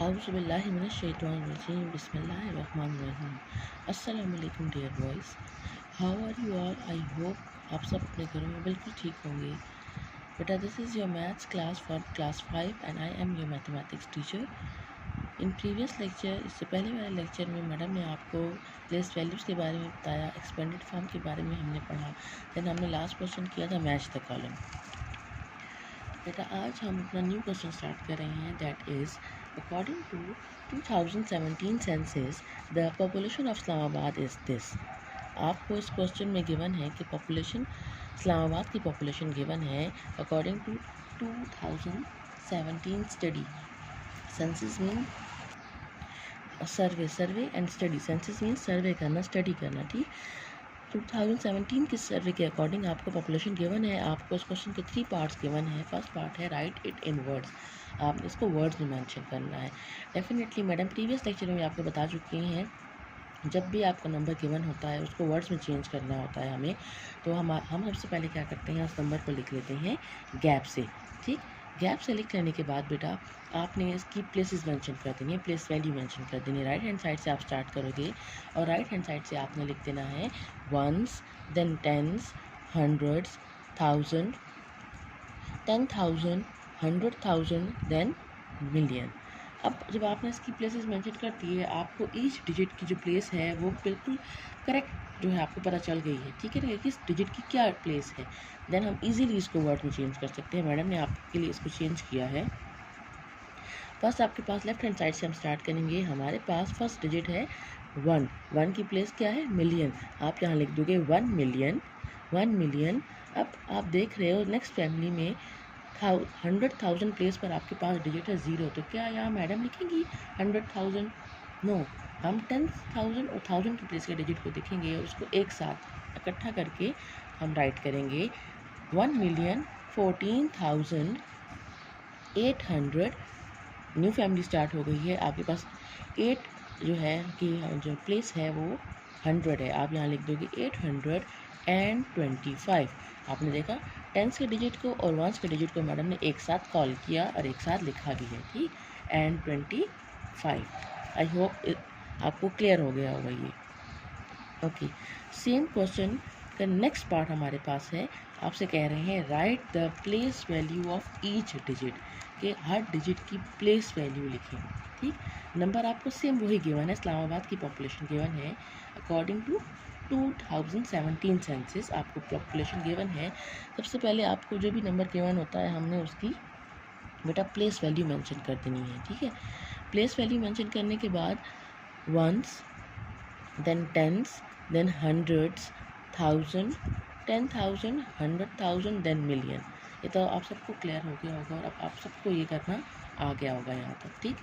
Auzubillahiminash-shaytanir-rajim. Bismillahir-rahmanir-rahim. अस्सलामुअलैकुम dear boys, how are you all. I hope आप सब अपने घरों में बिल्कुल ठीक होंगे। बेटा, this is your maths class for class 5 and I am your mathematics teacher. In previous lecture, इससे पहले वाले लेक्चर में मैडम ने आपको प्लेस वैल्यूज़ के बारे में बताया, एक्सपेंडेड फॉर्म के बारे में हमने पढ़ा, देन हमने लास्ट क्वेश्चन किया था मैच द कॉलम। बेटा, आज हम अपना न्यू क्वेश्चन स्टार्ट कर रहे हैं, that is according to 2017 census the population of Islamabad is this. आपको इस क्वेश्चन में गिवन है कि पॉपुलेशन, इस्लामाबाद की पॉपुलेशन गिवन है according to 2017 study. Census mean survey and study. Census mean survey करना, स्टडी करना, ठीक। 2017 के सर्वे के अकॉर्डिंग आपको पॉपुलेशन गिवन है। आपको इस क्वेश्चन के 3 पार्ट्स गिवन है। फर्स्ट पार्ट है राइट इट इन वर्ड्स। आपने इसको वर्ड्स में मेंशन करना है। डेफिनेटली मैडम प्रीवियस लेक्चर में आपको बता चुकी हैं, जब भी आपका नंबर गिवन होता है उसको वर्ड्स में चेंज करना होता है हमें। तो हम सबसे पहले क्या करते हैं, उस नंबर को लिख लेते हैं गैप से, ठीक। गैप से लिख लेने के बाद बेटा आपने इसकी प्लेसेस मेंशन कर देनी है, प्लेस वैल्यू मेंशन कर देनी है। राइट हैंड साइड से आप स्टार्ट करोगे और राइट हैंड साइड से आपने लिख देना है ones, then tens, hundreds, 1000, 10,000, 100,000, then million. अब जब आपने इसकी प्लेसेस मेंशन कर दी है, आपको ईच डिजिट की जो प्लेस है वो बिल्कुल करेक्ट जो है आपको पता चल गई है, ठीक है, किस डिजिट की क्या प्लेस है। देन हम इजीली इसको वर्ड में चेंज कर सकते हैं। मैडम ने आपके लिए इसको चेंज किया है। फर्स्ट आपके पास लेफ्ट हैंड साइड से हम स्टार्ट करेंगे। हमारे पास फर्स्ट डिजिट है 1। 1 की प्लेस क्या है, मिलियन। आप यहाँ लिख दोगे 1 मिलियन, 1 मिलियन। अब आप देख रहे हो नेक्स्ट फैमिली में 100,000 प्लेस पर आपके पास डिजिट है 0। तो क्या यहाँ मैडम लिखेंगी 100,000? नो, हम 10,000 और 1000 की प्लेस के डिजिट को देखेंगे और उसको एक साथ इकट्ठा करके हम राइट करेंगे 1,14,800। न्यू फैमिली स्टार्ट हो गई है। आपके पास 8 जो है कि जो प्लेस है वो 100 है। आप यहाँ लिख दोगे 825। आपने देखा टेंस के डिजिट को और वंस के डिजिट को मैडम ने एक साथ कॉल किया और एक साथ लिखा भी है, ठीक। एंड 25। आई होप आपको क्लियर हो गया होगा ये। ओके, सेम क्वेश्चन का नेक्स्ट पार्ट हमारे पास है। आपसे कह रहे हैं right the place value of each digit, के हर डिजिट की प्लेस वैल्यू लिखें, ठीक। नंबर आपको सेम वही गिवन है, इस्लामाबाद की पॉपुलेशन गिवन है अकॉर्डिंग टू 2017 सेंसस। आपको पॉपुलेशन गिवन है। सबसे पहले आपको जो भी नंबर गिवन होता है हमने उसकी बेटा प्लेस वैल्यू मेंशन कर देनी है, ठीक है। प्लेस वैल्यू मेंशन करने के बाद ones, then tens, then hundreds, 1000, 10,000, 100,000, then million. ये तो आप सबको क्लियर हो गया होगा और अब आप सबको ये करना आ गया होगा यहाँ तक, ठीक।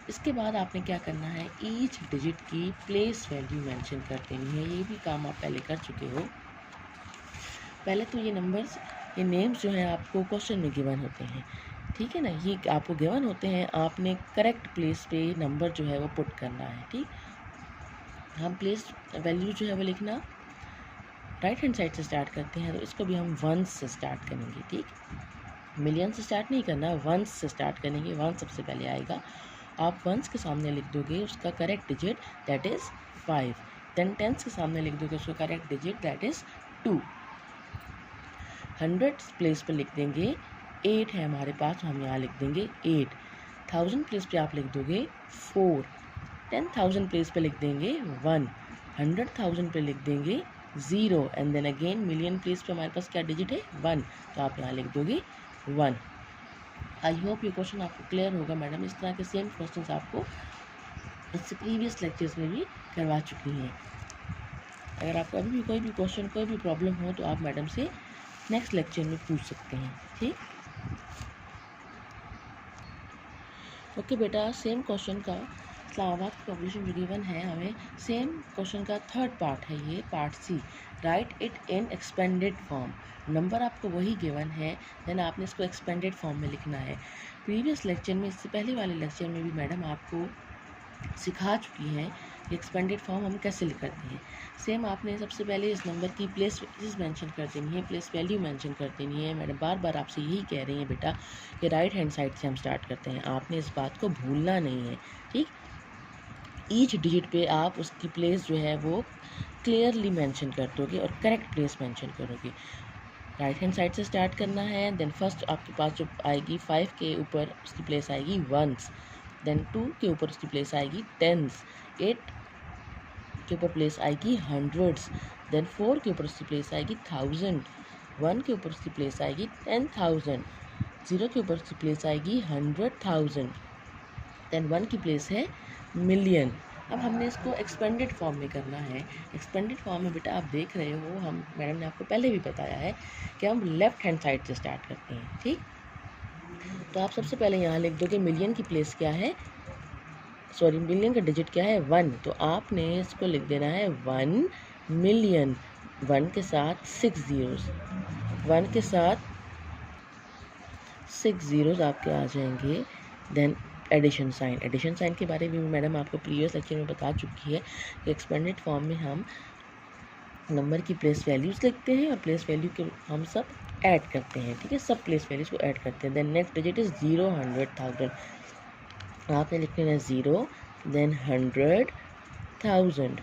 इसके बाद आपने क्या करना है, ईच डिजिट की प्लेस वैल्यू मेंशन कर देनी है। ये भी काम आप पहले कर चुके हो। पहले तो ये नंबर्स, ये नेम्स जो हैं आपको क्वेश्चन में गिवन होते हैं, ठीक है ना। ये आपको गिवन होते हैं, आपने करेक्ट प्लेस पे नंबर जो है वो पुट करना है, ठीक। हम प्लेस वैल्यू जो है वो लिखना राइट हैंड साइड से स्टार्ट करते हैं, तो इसको भी हम वंस से स्टार्ट करेंगे, ठीक। मिलियन से स्टार्ट नहीं करना, वंस से स्टार्ट करेंगे। वन सबसे पहले आएगा। आप वंस के सामने लिख दोगे उसका correct digit, that is 5। Then tens के सामने लिख दोगे उसका correct digit, that is 2। 100 place पर लिख देंगे 8 है हमारे पास, तो हम यहाँ लिख देंगे 8। 1000 प्लेस पे आप लिख दोगे 4। 10,000 प्लेस पे लिख देंगे 1। 100,000 पे लिख देंगे 0। And then again million place पे हमारे पास क्या डिजिट है, 1, तो आप यहाँ लिख दोगे 1। आई होप ये क्वेश्चन आपको क्लियर होगा। मैडम इस तरह के सेम क्वेश्चंस आपको इससे प्रीवियस लेक्चर्स में भी करवा चुकी हैं। अगर आपको अभी भी कोई भी क्वेश्चन, कोई भी प्रॉब्लम हो तो आप मैडम से नेक्स्ट लेक्चर में पूछ सकते हैं, ठीक। ओके बेटा, सेम क्वेश्चन का इस्लामाबाद की पॉपुलेशन जो गिवन है हमें, सेम क्वेश्चन का थर्ड पार्ट है ये, part C. Write it in expanded form. Number आपको वही गिवन है, देन आपने इसको एक्सपेंडेड फॉर्म में लिखना है। प्रीवियस लेक्चर में, इससे पहले वाले लेक्चर में भी मैडम आपको सिखा चुकी हैं एक्सपेंडेड फॉर्म हम कैसे करते हैं। सेम आपने सबसे पहले इस नंबर की प्लेस मेंशन कर देनी है, प्लेस वैल्यू मेंशन कर देनी है। मैडम बार बार आपसे यही कह रही हैं बेटा कि राइट हैंड साइड से हम स्टार्ट करते हैं, आपने इस बात को भूलना नहीं है, ठीक। ईच डिजिट पे आप उसकी प्लेस जो है वो क्लियरली मेंशन कर दोगे और करेक्ट प्लेस मेंशन करोगे। राइट हैंड साइड से स्टार्ट करना है। देन फर्स्ट आपके पास जो आएगी 5 के ऊपर उसकी प्लेस आएगी वंस, देन 2 के ऊपर उसकी प्लेस आएगी टेंस, 8 के ऊपर प्लेस आएगी हंड्रेड्स, देन 4 के ऊपर उसकी प्लेस आएगी 1000, 1 के ऊपर उसकी प्लेस आएगी 10,000, 0 के ऊपर उसकी प्लेस आएगी 100,000, देन 1 की प्लेस है मिलियन। अब हमने इसको एक्सपेंडेड फॉर्म में करना है। एक्सपेंडेड फॉर्म में बेटा आप देख रहे हो, हम मैडम ने आपको पहले भी बताया है कि हम लेफ्ट हैंड साइड से स्टार्ट करते हैं, ठीक। तो आप सबसे पहले यहाँ लिख दोगे मिलियन की प्लेस क्या है, सॉरी मिलियन का डिजिट क्या है 1, तो आपने इसको लिख देना है 1 मिलियन, 1 के साथ 6 ज़ीरोज़, 1 के साथ 6 ज़ीरोज़ आपके आ जाएंगे। Then addition sign, addition sign के बारे में भी मैडम आपको प्रीवियस लेक्चर में बता चुकी है कि एक्सपेंडेड फॉर्म में हम नंबर की प्लेस वैल्यूज़ लिखते हैं और प्लेस वैल्यू के हम सब ऐड करते हैं, ठीक है, सब प्लेस वैल्यूज़ को ऐड करते हैं। देन नेक्स्ट डिजिट इज़ 0, 100,000, आपने लिख लेना 0, देन 100,000,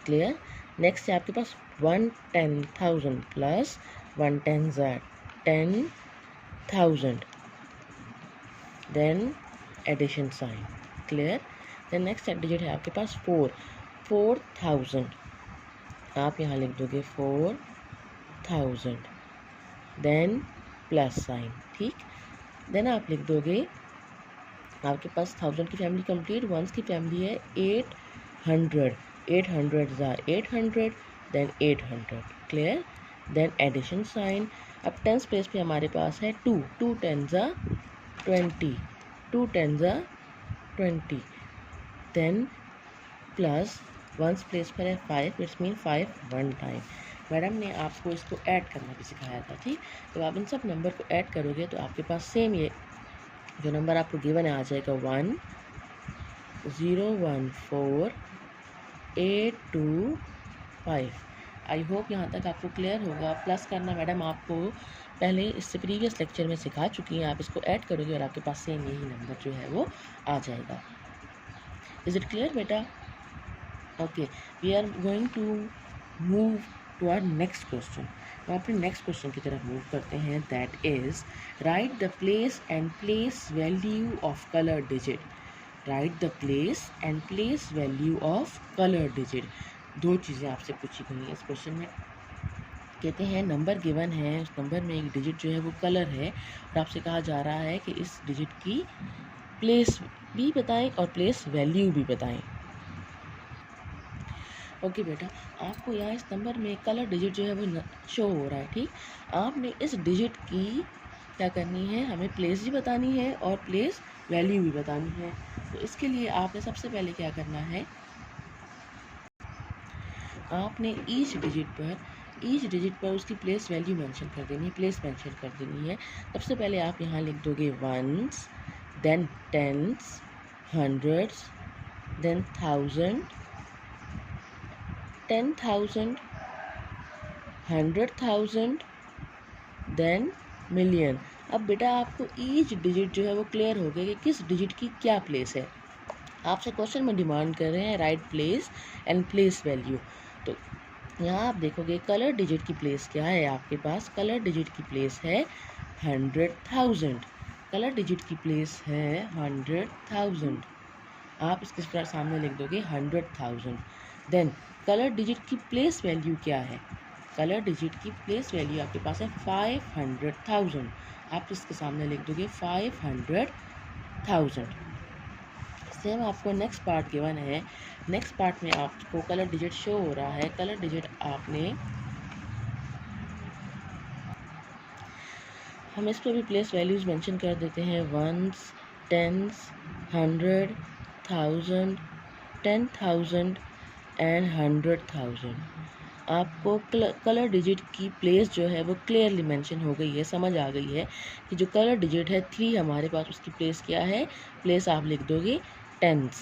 क्लियर। नेक्स्ट है आपके पास 110,000 plus 1 10s are 10,000, then addition sign, clear. Then next digit है आपके पास 4,000, आप यहाँ लिख दोगे 4,000, देन प्लस साइन, ठीक। देन आप लिख दोगे, आपके पास 1000 की फैमिली कंप्लीट, वंस की फैमिली है 800, 800s are 800, then 800, clear. Then addition sign, अब टेंस प्लेस पे हमारे पास है 2, 2 10s are 20, 2 10s are 20, then plus ones place पर है 5, इट्स मीन 5 1 टाइम। मैडम ने आपको इसको ऐड करना भी सिखाया था, ठीक। तो आप इन सब नंबर को ऐड करोगे तो आपके पास सेम ये जो नंबर आपको गिवन है आ जाएगा 1,014,825। आई होप यहाँ तक आपको क्लियर होगा। प्लस करना मैडम आपको पहले इससे प्रीवियस लेक्चर में सिखा चुकी हैं, आप इसको ऐड करोगे और आपके पास सेम यही नंबर जो है वो आ जाएगा। इज़ इट क्लियर बेटा? Okay, we are going to move to our next question. तो अपने नेक्स्ट क्वेश्चन की तरफ मूव करते हैं, that is write the place and place value of colour digit. Write the place and place value of colour digit. दो चीज़ें आपसे पूछी गई हैं इस क्वेश्चन में। कहते हैं नंबर गिवन है, उस नंबर में एक डिजिट जो है वो कलर है और आपसे कहा जा रहा है कि इस डिजिट की प्लेस भी बताएं और प्लेस वैल्यू भी बताएं। ओके बेटा, आपको यहाँ इस नंबर में कलर डिजिट जो है वो शो हो रहा है, ठीक। आपने इस डिजिट की क्या करनी है, हमें प्लेस भी बतानी है और प्लेस वैल्यू भी बतानी है। तो इसके लिए आपने सबसे पहले क्या करना है, आपने ईच डिजिट पर उसकी प्लेस वैल्यू मेंशन कर देनी है, प्लेस मेंशन कर देनी है। सबसे पहले आप यहाँ लिख दोगे ones, then tens, hundreds, then 1000, 10,000, 100,000, then million. अब बेटा आपको ईच डिजिट जो है वो क्लियर हो गया कि किस डिजिट की क्या प्लेस है। आपसे क्वेश्चन में डिमांड कर रहे हैं right place and place value. तो यहाँ आप देखोगे कलर डिजिट की प्लेस क्या है आपके पास, कलर डिजिट की प्लेस है 100,000, कलर डिजिट की प्लेस है 100,000। आप इसके सामने लिख दोगे 100,000। देन कलर डिजिट की प्लेस वैल्यू क्या है, कलर डिजिट की प्लेस वैल्यू आपके पास है 500,000। आप इसके सामने लिख दोगे 500,000। सेम आपको नेक्स्ट पार्ट गिवन है, नेक्स्ट पार्ट में आपको कलर डिजिट शो हो रहा है। कलर डिजिट आपने, हम इस पर भी प्लेस वैल्यूज़ मेंशन कर देते हैं, वंस, टेंस, 100, 1000, 10,000 एंड 100,000। आपको कलर डिजिट की प्लेस जो है वो क्लियरली मेंशन हो गई है, समझ आ गई है कि जो कलर डिजिट है 3 हमारे पास, उसकी प्लेस क्या है, प्लेस आप लिख दोगे टेंस।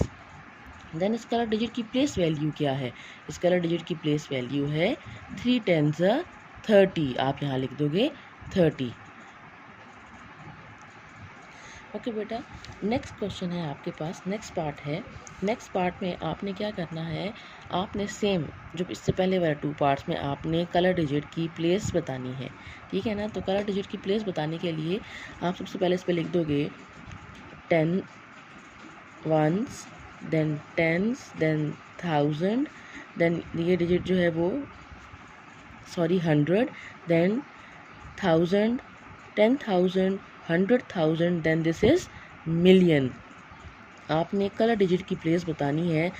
देन स्केलर डिजिट की प्लेस वैल्यू क्या है? स्केलर डिजिट की प्लेस वैल्यू है 3 10 30। आप यहाँ लिख दोगे 30। ओके बेटा, नेक्स्ट क्वेश्चन है आपके पास, नेक्स्ट पार्ट है। नेक्स्ट पार्ट में आपने क्या करना है, आपने सेम जो इससे पहले वाले 2 पार्ट्स में आपने कलर डिजिट की प्लेस बतानी है, ठीक है ना। तो कलर डिजिट की प्लेस बताने के लिए आप सबसे पहले इस पर लिख दोगे 10 ones, then tens, then 1000, then ये डिजिट जो है वो 100, then 1000, 10,000, 100,000, then this is million. आपने कलर डिजिट की प्लेस बतानी है।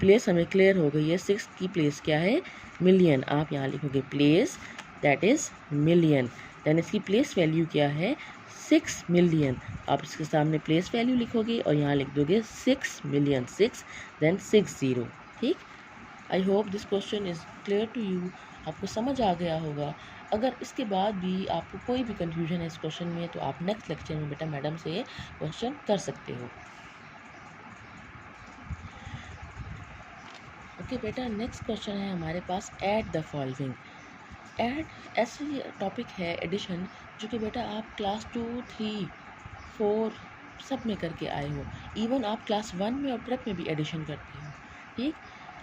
प्लेस हमें क्लियर हो गई है, 6 की प्लेस क्या है? मिलियन। आप यहाँ लिखोगे place that is million, then इसकी प्लेस वैल्यू क्या है? 6 मिलियन। आप इसके सामने प्लेस वैल्यू लिखोगे और यहाँ लिख दोगे 6 मिलियन, 6 देन 60। ठीक। I hope this question is clear to you. आपको समझ आ गया होगा। अगर इसके बाद भी आपको कोई भी कन्फ्यूजन है इस क्वेश्चन में तो आप नेक्स्ट लेक्चर में बेटा मैडम से क्वेश्चन कर सकते हो। ओके बेटा, नेक्स्ट क्वेश्चन है हमारे पास ऐड द फॉलोइंग। ऐड ऐसी टॉपिक है एडिशन जो कि बेटा आप क्लास 2, 3, 4 सब में करके आए हो। इवन आप क्लास 1 में और प्रेप में भी एडिशन करते हो। ठीक।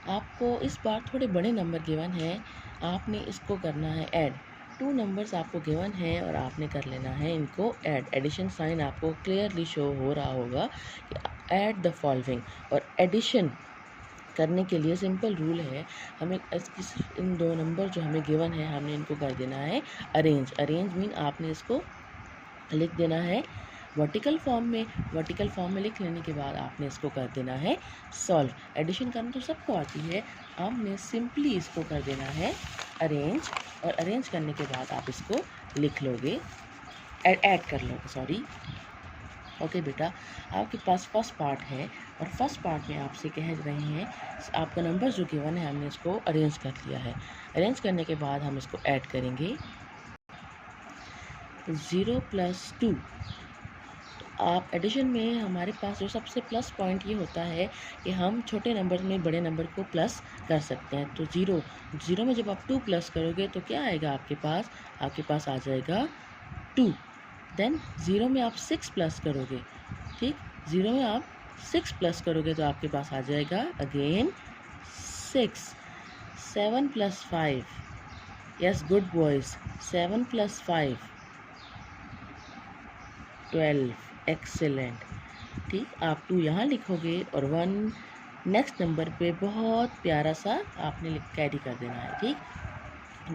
आपको इस बार थोड़े बड़े नंबर गिवन है, आपने इसको करना है ऐड। 2 नंबर्स आपको गिवन है और आपने कर लेना है इनको ऐड। एडिशन साइन आपको क्लियरली शो हो रहा होगा कि ऐड द फॉलोइंग। और एडिशन करने के लिए सिंपल रूल है, हमें इन 2 नंबर जो हमें गिवन है हमने इनको कर देना है अरेंज। अरेंज मीन आपने इसको लिख देना है वर्टिकल फॉर्म में। वर्टिकल फॉर्म में लिख लेने के बाद आपने इसको कर देना है सॉल्व। एडिशन करना तो सबको आती है, आपने सिंपली इसको कर देना है अरेंज। और अरेंज करने के बाद आप इसको लिख लोगे, ऐड कर लोगे, सॉरी। ओके बेटा, आपके पास फर्स्ट पार्ट है और फर्स्ट पार्ट में आपसे कह रहे हैं आपका नंबर जो गिवन है हमने इसको अरेंज कर लिया है। अरेंज करने के बाद हम इसको ऐड करेंगे 0 + 2। तो आप एडिशन में हमारे पास जो सबसे प्लस पॉइंट ये होता है कि हम छोटे नंबर में बड़े नंबर को प्लस कर सकते हैं। तो 0 में जब आप 2 प्लस करोगे तो क्या आएगा आपके पास आ जाएगा 2। देन 0 में आप 6 प्लस करोगे, ठीक। 0 में आप 6 प्लस करोगे तो आपके पास आ जाएगा again 6। 7 + 5, yes good boys, 7 + 5 12, excellent. ठीक। आप 2 यहाँ लिखोगे और 1 नेक्स्ट नंबर पे बहुत प्यारा सा आपने कैरी कर देना है, ठीक।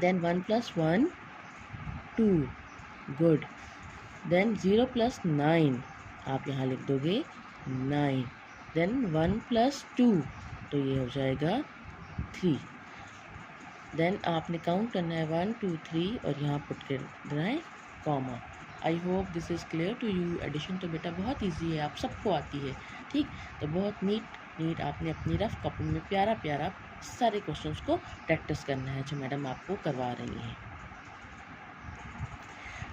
Then 1 + 1 2, good. देन 0 + 9 आप यहाँ लिख दोगे 9। देन 1 + 2 तो ये हो जाएगा 3। देन आपने काउंट करना है 1 2 3 और यहाँ पुट कर देना है comma. I hope this is clear to you. Addition तो बेटा बहुत इजी है, आप सबको आती है, ठीक। तो बहुत नीट आपने अपनी रफ कॉपी में प्यारा सारे क्वेश्चंस को प्रैक्टिस करना है जो मैडम आपको करवा रही हैं।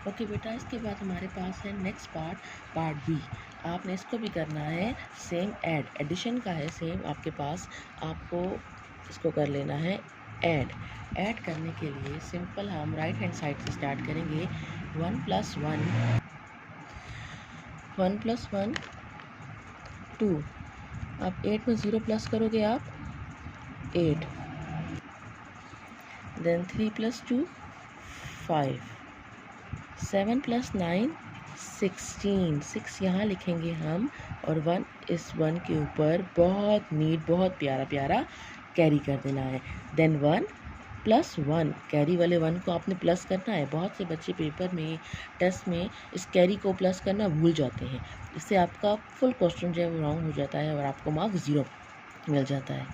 ओके बेटा, इसके बाद हमारे पास है नेक्स्ट पार्ट बी। आपने इसको भी करना है सेम एडिशन का है सेम आपके पास। आपको इसको कर लेना है ऐड करने के लिए सिंपल हम राइट हैंड साइड से स्टार्ट करेंगे। 1 + 1 2। आप 8 में 0 प्लस करोगे आप 8। देन 3 + 2 5। 7 + 9 16। 6 यहाँ लिखेंगे हम और 1 इस 1 के ऊपर बहुत प्यारा कैरी कर देना है। देन 1 + 1 कैरी वाले 1 को आपने प्लस करना है। बहुत से बच्चे पेपर में टेस्ट में इस कैरी को प्लस करना भूल जाते हैं, इससे आपका फुल क्वेश्चन जो है वो रॉन्ग हो जाता है और आपको मार्क्स 0 मिल जाता है।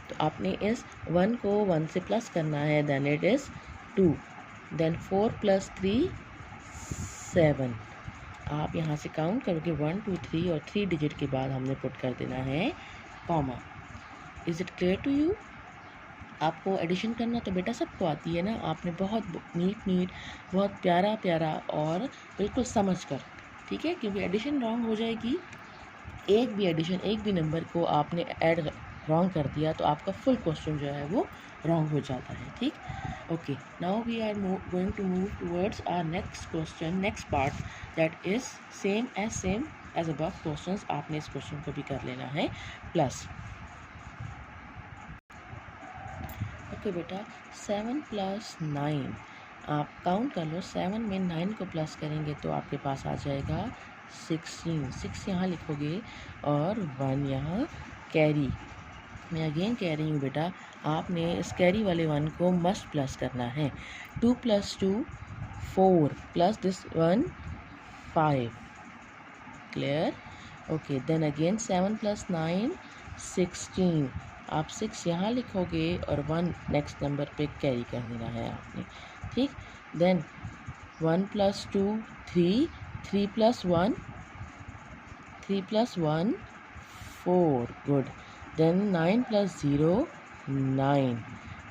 तो आपने इस 1 को 1 से प्लस करना है, देन इट इज़ 2। देन 4 + 3 7। आप यहाँ से काउंट करोगे 1 2 3 और 3 डिजिट के बाद हमने पुट कर देना है comma. Is it clear to you? आपको एडिशन करना तो बेटा सबको आती है ना। आपने बहुत नीट बहुत प्यारा और बिल्कुल समझ कर, ठीक है, क्योंकि एडिशन रॉन्ग हो जाएगी एक भी एडिशन, एक भी नंबर को आपने ऐड रॉन्ग कर दिया तो आपका फुल क्वेश्चन जो है वो रॉन्ग हो जाता है, ठीक। Okay, now we are going to move towards our next question, next part, that is same as above questions. आपने इस क्वेश्चन को भी कर लेना है प्लस। ओके बेटा, 7 + 9, आप काउंट कर लो। 7 में 9 को प्लस करेंगे तो आपके पास आ जाएगा 16। 6 यहाँ लिखोगे और 1 यहाँ कैरी। मैं अगेन कह रही हूँ बेटा, आपने इस कैरी वाले 1 को मस्ट प्लस करना है। 2 + 2 4 plus this 1 5। Clear? Okay, then again 7 + 9 16। आप 6 यहाँ लिखोगे और 1 नेक्स्ट नंबर पे कैरी कर देना है आपने, ठीक। Then 1 + 2 3, 3 + 1 4, good. देन 9 + 0 9।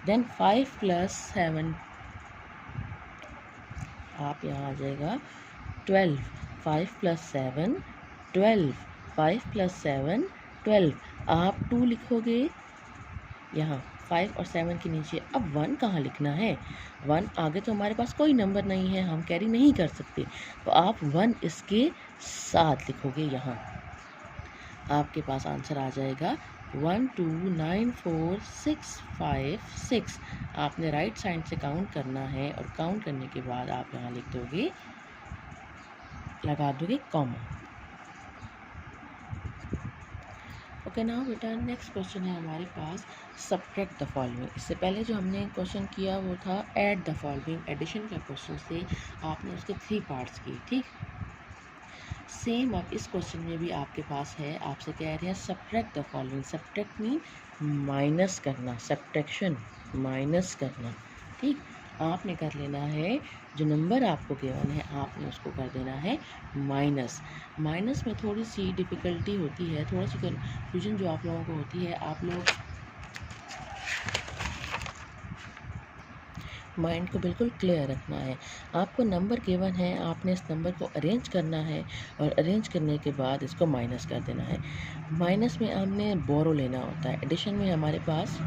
देन 5 + 7, आप यहाँ आ जाएगा 12। 5 + 7 12, 5 + 7 12। आप 2 लिखोगे यहाँ 5 और 7 के नीचे। अब 1 कहाँ लिखना है? 1 आगे तो हमारे पास कोई नंबर नहीं है, हम कैरी नहीं कर सकते, तो आप 1 इसके साथ लिखोगे यहाँ। आपके पास आंसर आ जाएगा 1 2 9 4 6 5 6। आपने राइट साइड से काउंट करना है और काउंट करने के बाद आप यहाँ लिख दोगे, लगा दोगे कॉमा। ओके, नाउ बेटा नेक्स्ट क्वेश्चन है हमारे पास, सब्ट्रैक्ट द फॉलोइंग। इससे पहले जो हमने क्वेश्चन किया वो था ऐड द फॉलोइंग, एडिशन का क्वेश्चन से आपने उसके 3 पार्ट्स किए, ठीक। सेम अब इस क्वेश्चन में भी आपके पास है, आपसे कह रहे हैं subtract the following. Subtract mean minus करना, सब्ट्रैक्शन माइनस करना, ठीक। आपने कर लेना है, जो नंबर आपको गिवन है आपने उसको कर देना है माइनस। माइनस में थोड़ी सी डिफ़िकल्टी होती है, थोड़ा सी कन्फ्यूजन जो आप लोगों को होती है, आप लोग माइंड को बिल्कुल क्लियर रखना है। आपको नंबर गिवन है, आपने इस नंबर को अरेंज करना है और अरेंज करने के बाद इसको माइनस कर देना है। माइनस में हमने बोरो लेना होता है, एडिशन में हमारे पास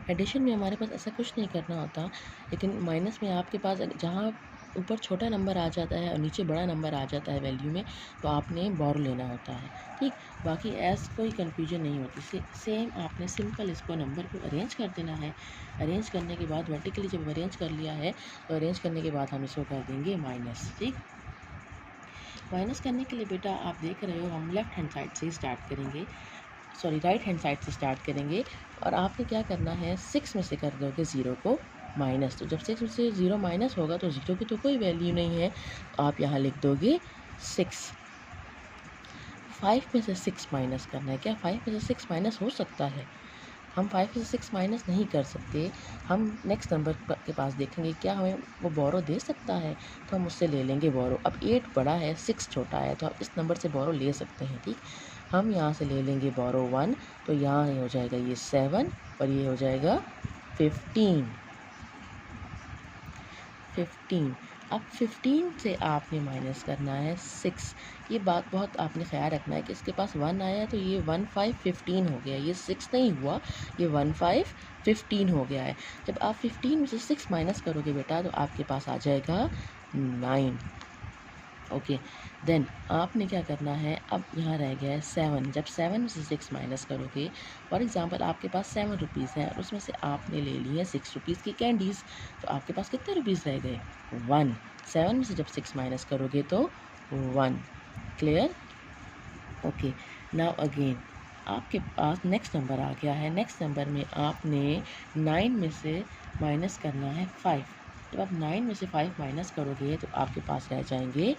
ऐसा कुछ नहीं करना होता, लेकिन माइनस में आपके पास जहाँ ऊपर छोटा नंबर आ जाता है और नीचे बड़ा नंबर आ जाता है वैल्यू में, तो आपने बोरो लेना होता है, ठीक। बाकी ऐसा कोई कन्फ्यूजन नहीं होती। सेम आपने सिंपल इसको नंबर को अरेंज कर देना है। अरेंज करने के बाद वर्टिकली जब अरेंज कर लिया है तो अरेंज करने के बाद हम इसको कर देंगे माइनस, ठीक। माइनस करने के लिए बेटा आप देख रहे हो हम लेफ्ट हैंड साइड से स्टार्ट करेंगे, सॉरी राइट हैंड साइड से स्टार्ट करेंगे। और आपने क्या करना है, 6 में से कर दोगे 0 को माइनस। तो जब 6 में से 0 माइनस होगा तो 0 की तो कोई वैल्यू नहीं है, आप यहाँ लिख दोगे 6। 5 में से 6 माइनस करना है। क्या 5 में से 6 माइनस हो सकता है? हम 5 में से 6 माइनस नहीं कर सकते। हम नेक्स्ट नंबर के पास देखेंगे क्या हमें वो बोरो दे सकता है, तो हम उससे ले लेंगे बोरो। अब 8 बड़ा है, 6 छोटा है, तो आप इस नंबर से बोरो ले सकते हैं, ठीक। हम यहाँ से ले लेंगे बोरो 1, तो यहाँ हो जाएगा ये 7 और ये हो जाएगा 15। अब 15 से आपने माइनस करना है 6। ये बात बहुत आपने ख्याल रखना है कि इसके पास 1 आया तो ये 1 5 15 हो गया, ये 6 नहीं हुआ, ये 1 5 15 हो गया है। जब आप 15 में से 6 माइनस करोगे बेटा तो आपके पास आ जाएगा 9। ओके, देन आपने क्या करना है, अब यहाँ रह गया है 7। जब 7 में से 6 माइनस करोगे, फॉर एग्जांपल आपके पास 7 रुपीज़ है और उसमें से आपने ले लिए 6 रुपीज़ की कैंडीज़, तो आपके पास कितने रुपीज़ रह गए? 1। 7 में से जब 6 माइनस करोगे तो 1। क्लियर? ओके, नाउ अगेन आपके पास नेक्स्ट नंबर आ गया है। नेक्स्ट नंबर में आपने 9 में से माइनस करना है 5। जब आप 9 में से 5 माइनस करोगे तो आपके पास रह जाएंगे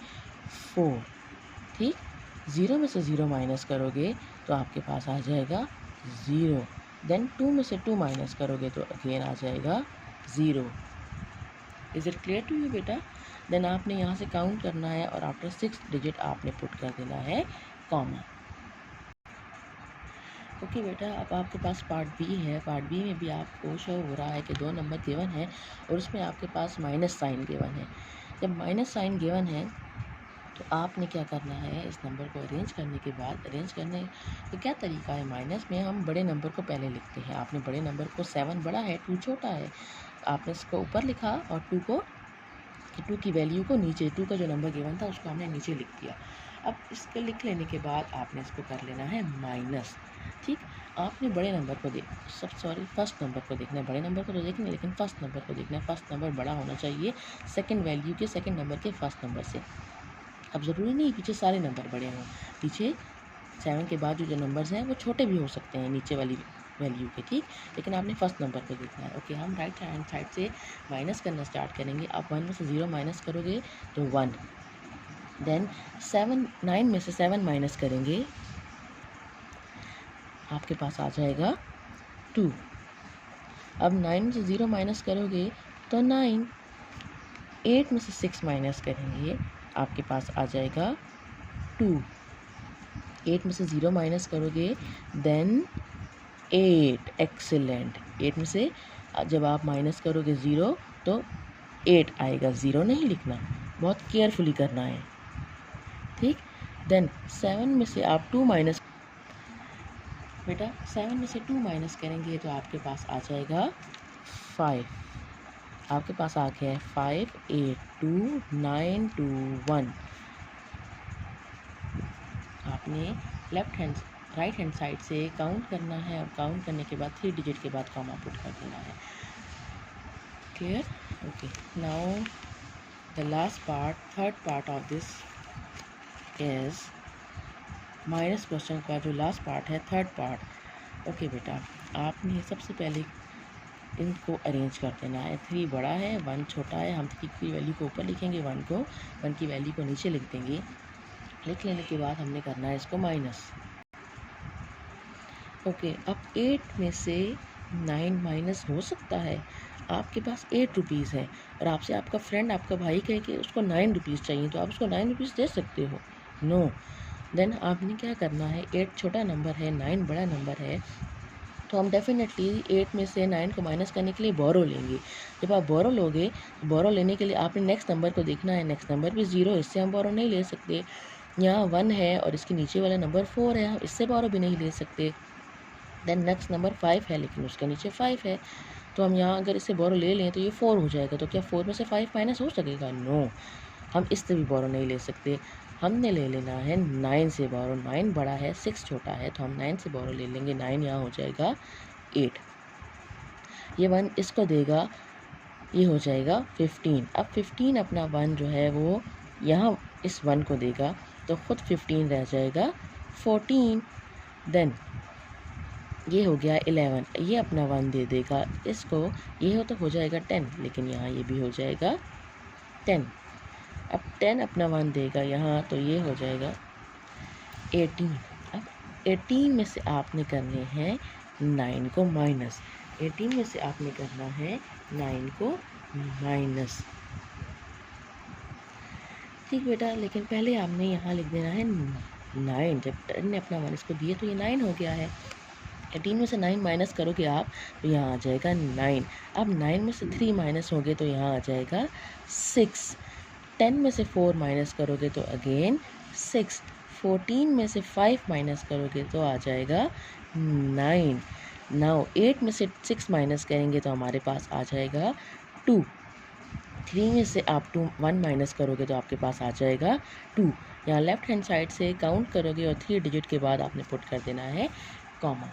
4, ठीक। 0 में से 0 माइनस करोगे तो आपके पास आ जाएगा 0। देन 2 में से 2 माइनस करोगे तो अगेन आ जाएगा 0। Is it clear to you बेटा? देन आपने यहाँ से काउंट करना है और आफ्टर 6 डिजिट आपने पुट कर देना है कॉमा। ओके बेटा, अब आपके पास पार्ट बी है। पार्ट बी में भी आपको शो हो रहा है कि 2 नंबर गिवन है और उसमें आपके पास माइनस साइन गिवन है। जब माइनस साइन गिवन है तो आपने क्या करना है, इस नंबर को अरेंज करने के बाद, अरेंज करने तो क्या तरीका है, माइनस में हम बड़े नंबर को पहले लिखते हैं। आपने बड़े नंबर को 7 बड़ा है, 2 छोटा है, आपने इसको ऊपर लिखा और 2 की वैल्यू को नीचे, 2 का जो नंबर गिवन था उसको हमने नीचे लिख दिया। अब इसको लिख लेने के बाद आपने इसको कर लेना है माइनस। ठीक, आपने बड़े नंबर को फर्स्ट नंबर को देखना है। बड़े नंबर को तो देखना है लेकिन फर्स्ट नंबर को देखना है। फर्स्ट नंबर बड़ा होना चाहिए सेकंड वैल्यू के, सेकंड नंबर के फर्स्ट नंबर से। अब ज़रूरी नहीं पीछे सारे नंबर बड़े हों, पीछे 7 के बाद जो नंबर्स हैं वो छोटे भी हो सकते हैं नीचे वाली वैल्यू के। ठीक, लेकिन आपने फर्स्ट नंबर को देखना है। ओके, हम राइट हैंड साइड से माइनस करना स्टार्ट करेंगे। आप 1 में से 0 माइनस करोगे तो 1, देन 9 में से 7 माइनस करेंगे, आपके पास आ जाएगा 2। अब 9 में से 0 माइनस करोगे तो 9, 8 में से 6 माइनस करेंगे, आपके पास आ जाएगा 2। 8 में से 0 माइनस करोगे देन 8, एक्सीलेंट। 8 में से जब आप माइनस करोगे 0 तो 8 आएगा, 0 नहीं लिखना, बहुत केयरफुली करना है। ठीक, देन 7 में से आप 2 माइनस, बेटा 7 में से 2 माइनस करेंगे तो आपके पास आ जाएगा 5। आपके पास आ गया है 5, 8, 2, 9, 2, 1। आपने राइट हैंड साइड से काउंट करना है और काउंट करने के बाद 3 डिजिट के बाद कॉमा पुट कर देना है। Clear? Okay, now the last part, third part of this is minus question का जो लास्ट पार्ट है, थर्ड पार्ट। ओके बेटा, आपने सबसे पहले इनको अरेंज कर देना है। 3 बड़ा है, 1 छोटा है। हम 3 की वैल्यू को ऊपर लिखेंगे, 1 की वैल्यू को नीचे लिख देंगे। लिख लेने के बाद हमने करना है इसको माइनस। ओके, अब 8 में से 9 माइनस हो सकता है। आपके पास 8 रुपीज़ है और आपसे आपका फ्रेंड, आपका भाई कहे कि उसको 9 रुपीज़ चाहिए, तो आप उसको 9 रुपीज़ दे सकते हो? नो। देन आपने क्या करना है, 8 छोटा नंबर है, 9 बड़ा नंबर है, तो हम डेफिनेटली 8 में से 9 को माइनस करने के लिए बोरो लेंगे। जब आप बोरो लोगे, बोरो लेने के लिए आपने नेक्स्ट नंबर को देखना है। नेक्स्ट नंबर भी 0, इससे हम बोरो नहीं ले सकते। यहाँ 1 है और इसके नीचे वाला नंबर 4 है, हम इससे बोरो भी नहीं ले सकते। देन नेक्स्ट नंबर 5 है लेकिन उसके नीचे 5 है, तो हम यहाँ अगर इससे बोरो ले लें तो ये 4 हो जाएगा। तो क्या 4 में से 5 माइनस हो सकेगा? नो, हम इससे भी बोरो नहीं ले सकते। हमने ले लेना है 9 से बोरो। 9 बड़ा है, 6 छोटा है, तो हम 9 से बोरो ले लेंगे। 9 यहाँ हो जाएगा 8, ये 1 इसको देगा, ये हो जाएगा 15। अब 15 अपना 1 जो है वो यहाँ इस 1 को देगा, तो ख़ुद 15 रह जाएगा 14। देन ये हो गया 11, ये अपना 1 दे देगा इसको, ये तो हो जाएगा 10, लेकिन यहाँ ये भी हो जाएगा 10। अब 10 अपना 1 देगा यहाँ, तो ये हो जाएगा 18। अब 18 में से आपने करने हैं 9 को माइनस। 18 में से आपने करना है 9 को माइनस। ठीक बेटा, लेकिन पहले आपने यहाँ लिख देना है 9। जब 10 ने अपना 1 इसको दिए तो ये 9 हो गया है। 18 में से 9 माइनस करोगे आप तो यहाँ आ जाएगा 9। अब 9 में से 3 माइनस होगे तो यहाँ आ जाएगा 6। 10 में से 4 माइनस करोगे तो अगेन 6। 14 में से 5 माइनस करोगे तो आ जाएगा 9। नाउ 8 में से 6 माइनस करेंगे तो हमारे पास आ जाएगा 2। 3 में से आप 1 माइनस करोगे तो आपके पास आ जाएगा 2। यहाँ लेफ्ट हैंड साइड से काउंट करोगे और 3 डिजिट के बाद आपने पुट कर देना है comma.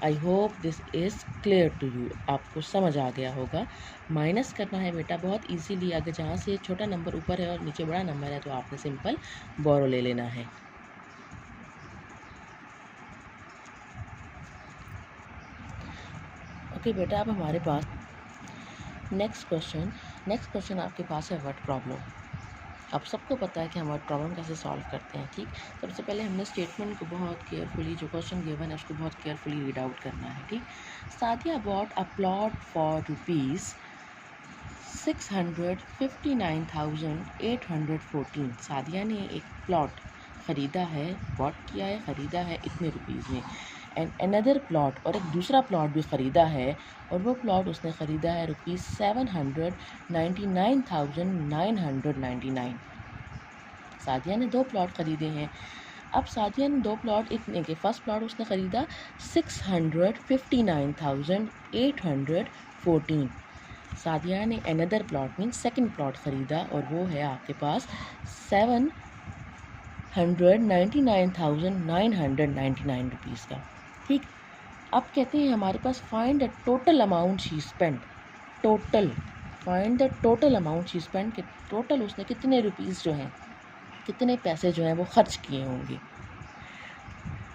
I hope this is clear to you. आपको समझ आ गया होगा। माइनस करना है बेटा बहुत इजीली। अगर जहाँ से छोटा नंबर ऊपर है और नीचे बड़ा नंबर है तो आपने सिंपल बोरो ले लेना है। ओके बेटा, अब हमारे पास नेक्स्ट क्वेश्चन आपके पास है वर्ड प्रॉब्लम। आप सबको पता है कि हम वर्ड प्रॉब्लम कैसे सॉल्व करते हैं। ठीक, सबसे पहले हमने स्टेटमेंट को बहुत केयरफुली, जो क्वेश्चन गिवन है उसको बहुत केयरफुली रीड आउट करना है। ठीक, Sadia bought a plot for ₹659,814। Sadia ने एक प्लॉट ख़रीदा है, बॉट किया है, ख़रीदा है इतने रुपीज़ में। एंड अनदर प्लॉट, और एक दूसरा प्लॉट भी ख़रीदा है, और वो प्लॉट उसने ख़रीदा है ₹799,999। सादिया ने 2 प्लॉट ख़रीदे हैं। अब सादिया ने 2 प्लॉट इतने के, फर्स्ट प्लॉट उसने ख़रीदा 659,814। सादिया ने another plot mean second plot ख़रीदा और वो है आपके पास 799,999 रुपीज़ का। ठीक, अब कहते हैं हमारे पास find the total amount she spend. Total, find the total amount she spend, कि टोटल उसने कितने रुपीज़ जो हैं, कितने पैसे जो हैं वो ख़र्च किए होंगे।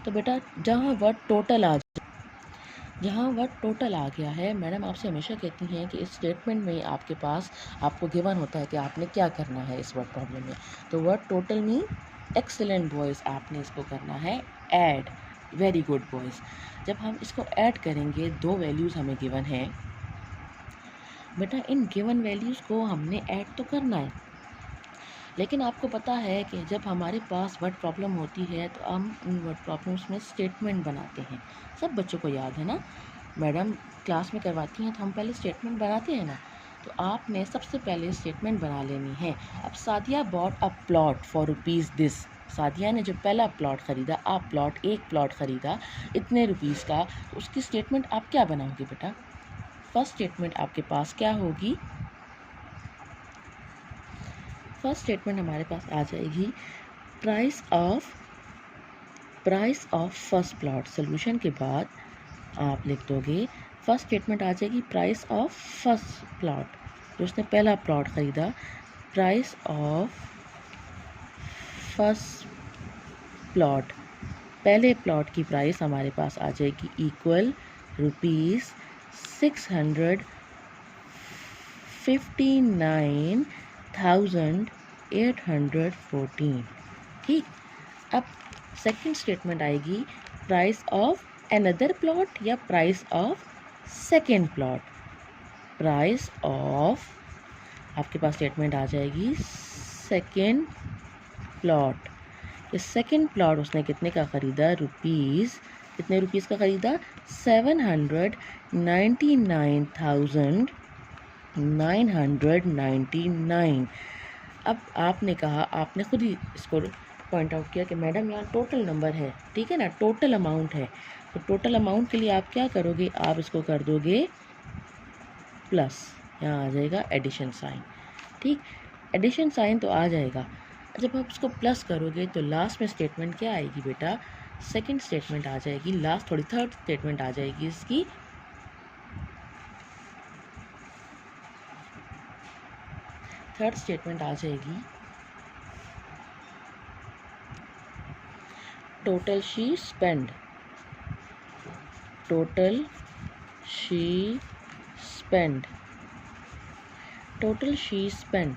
तो बेटा जहाँ वर्ड टोटल आ गया है, मैडम आपसे हमेशा कहती हैं कि इस स्टेटमेंट में आपके पास आपको गिवन होता है कि आपने क्या करना है इस वर्ड प्रॉब्लम में। तो word total mean excellent boys, आपने इसको करना है ऐड, वेरी गुड बॉयज़। जब हम इसको ऐड करेंगे, 2 वैल्यूज़ हमें गिवन है बेटा, इन गिवन वैल्यूज़ को हमने ऐड तो करना है, लेकिन आपको पता है कि जब हमारे पास वर्ड प्रॉब्लम होती है तो हम उन वर्ड प्रॉब्लम्स में स्टेटमेंट बनाते हैं। सब बच्चों को याद है ना, मैडम क्लास में करवाती हैं तो हम पहले स्टेटमेंट बनाते हैं ना, तो आपने सबसे पहले स्टेटमेंट बना लेनी है। अब Sadia bought a plot for rupees this, Sadia ने जो पहला प्लॉट ख़रीदा, एक प्लॉट ख़रीदा इतने रुपीज़ का, तो उसकी स्टेटमेंट आप क्या बनाओगे बेटा? फर्स्ट स्टेटमेंट आपके पास क्या होगी? फर्स्ट स्टेटमेंट हमारे पास आ जाएगी price of first plot. Solution के बाद आप लिख दोगे, फर्स्ट स्टेटमेंट आ जाएगी प्राइस ऑफ फर्स्ट प्लॉट, जो उसने पहला प्लॉट ख़रीदा, प्राइस ऑफ फर्स्ट प्लॉट, पहले प्लॉट की प्राइस हमारे पास आ जाएगी इक्वल ₹659,814। ठीक, अब सेकंड स्टेटमेंट आएगी प्राइस ऑफ अनदर प्लॉट या price of second plot. Price of, आपके पास स्टेटमेंट आ जाएगी सेकंड प्लॉट। ये सेकंड प्लॉट उसने कितने का ख़रीदा? कितने रुपीज़ का ख़रीदा? 799,999। अब आपने कहा, आपने खुद ही इसको पॉइंट आउट किया कि मैडम यहाँ टोटल नंबर है, ठीक है ना, टोटल अमाउंट है। तो टोटल अमाउंट के लिए आप क्या करोगे? आप इसको कर दोगे प्लस, यहाँ आ जाएगा एडिशन साइन। ठीक, एडिशन साइन तो आ जाएगा। जब आप इसको प्लस करोगे तो लास्ट में स्टेटमेंट क्या आएगी बेटा? सेकंड स्टेटमेंट आ जाएगी, लास्ट थोड़ी थर्ड स्टेटमेंट आ जाएगी इसकी। थर्ड स्टेटमेंट आ जाएगी total she spend, total she spend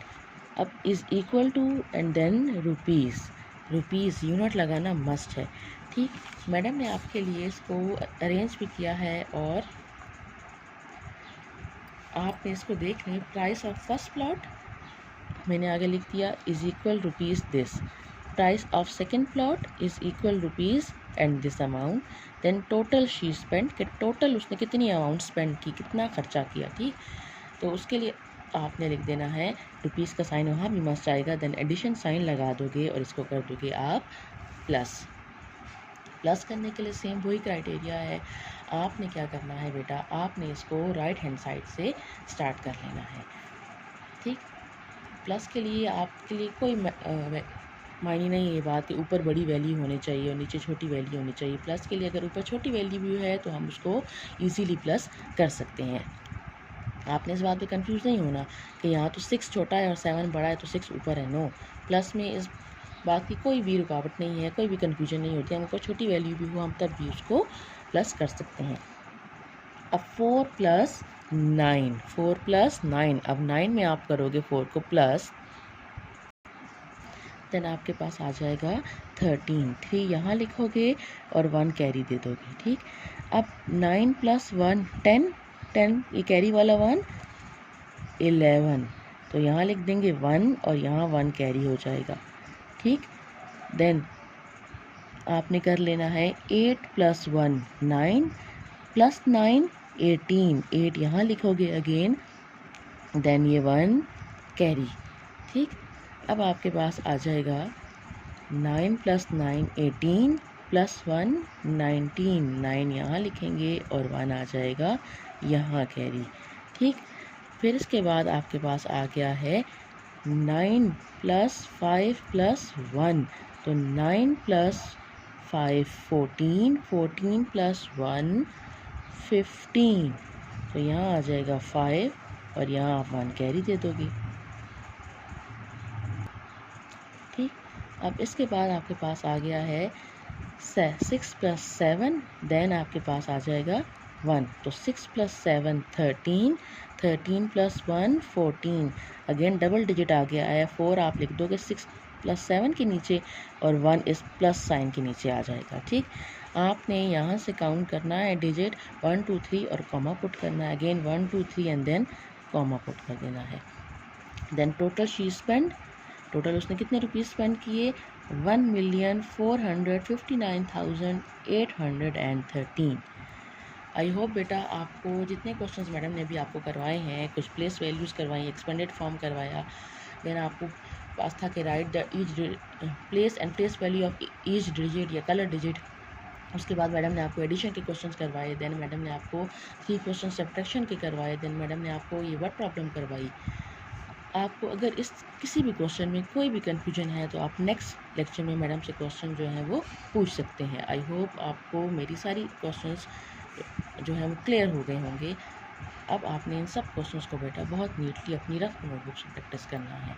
अब is equal to and then rupees unit लगाना मस्ट है। ठीक, मैडम ने आपके लिए इसको अरेंज भी किया है और आपने इसको देख लें। प्राइस ऑफ फर्स्ट प्लॉट मैंने आगे लिख दिया is equal rupees this, price of second plot is equal rupees and this amount, then total she spend, कि टोटल उसने कितनी अमाउंट स्पेंड की, कितना खर्चा किया। ठीक, तो उसके लिए आपने लिख देना है, रुपीज़ का साइन वहाँ भी मस्ट आएगा, देन एडिशन साइन लगा दोगे और इसको कर दोगे आप प्लस करने के लिए सेम वही क्राइटेरिया है। आपने क्या करना है बेटा? आपने इसको राइट हैंड साइड से स्टार्ट कर लेना है। ठीक, प्लस के लिए आपके लिए कोई मायने नहीं है ये बात कि ऊपर बड़ी वैल्यू होनी चाहिए और नीचे छोटी वैल्यू होनी चाहिए। प्लस के लिए अगर ऊपर छोटी वैल्यू भी है तो हम उसको इजीली प्लस कर सकते हैं। आपने इस बात पे कंफ्यूज नहीं होना कि यहाँ तो 6 छोटा है और 7 बड़ा है तो 6 ऊपर है। नो, प्लस में इस बात की कोई भी रुकावट नहीं है, कोई भी कंफ्यूजन नहीं होती। हमको छोटी वैल्यू भी हो हम तब भी उसको प्लस कर सकते हैं। अब 4 + 9, अब 9 में आप करोगे 4 को प्लस, देन आपके पास आ जाएगा 13। 3 यहाँ लिखोगे और 1 कैरी दे दोगे। ठीक, अब 9 + 1 10 ये कैरी वाला 1 11, तो यहाँ लिख देंगे 1 और यहाँ 1 कैरी हो जाएगा। ठीक, देन आपने कर लेना है 8 + 1 9 + 9 18, 8 यहाँ लिखोगे अगेन, देन ये 1 कैरी। ठीक, अब आपके पास आ जाएगा 9 + 9 18 + 1 19, 9 यहाँ लिखेंगे और 1 आ जाएगा यहाँ कैरी, ठीक। फिर इसके बाद आपके पास आ गया है 9 + 5 + 1, तो 9 + 5 14, 14 + 1 15, तो यहाँ आ जाएगा 5 और यहाँ आप 1 कैरी दे दोगे, ठीक। अब इसके बाद आपके पास आ गया है 6 + 7, देन आपके पास आ जाएगा 1, तो 6 + 7 13, 13 + 1 14, अगेन डबल डिजिट आ गया है। 4 आप लिख दोगे 6 + 7 के नीचे और 1 इस प्लस साइन के नीचे आ जाएगा, ठीक। आपने यहाँ से काउंट करना है डिजिट 1 2 3 और कॉमा पुट करना है, again 1 2 3 and then comma put कर देना है। Then total she spend, total उसने कितने रुपीज़ स्पेंड किए 1,459,813। आई होप बेटा आपको जितने क्वेश्चंस मैडम ने भी आपको करवाए हैं, कुछ प्लेस वैल्यूज़ करवाई, एक्सपेंडेड फॉर्म करवाया, देन आपको पास था कि right the each place and place value of each digit या कलर डिजिट। उसके बाद मैडम ने आपको एडिशन के क्वेश्चंस करवाए, देन मैडम ने आपको 3 क्वेश्चन सब्ट्रैक्शन के करवाए, देन मैडम ने आपको ये वर्ड प्रॉब्लम करवाई। आपको अगर इस किसी भी क्वेश्चन में कोई भी कन्फ्यूजन है तो आप नेक्स्ट लेक्चर में मैडम से क्वेश्चन जो है वो पूछ सकते हैं। आई होप आपको मेरी सारी क्वेश्चंस जो है वो क्लियर हो गए होंगे। अब आपने इन सब क्वेश्चंस को बेटा बहुत नीटली अपनी रफ नोटबुक से प्रैक्टिस करना है।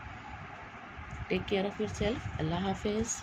Take care of yourself. अल्लाह हाफिज़।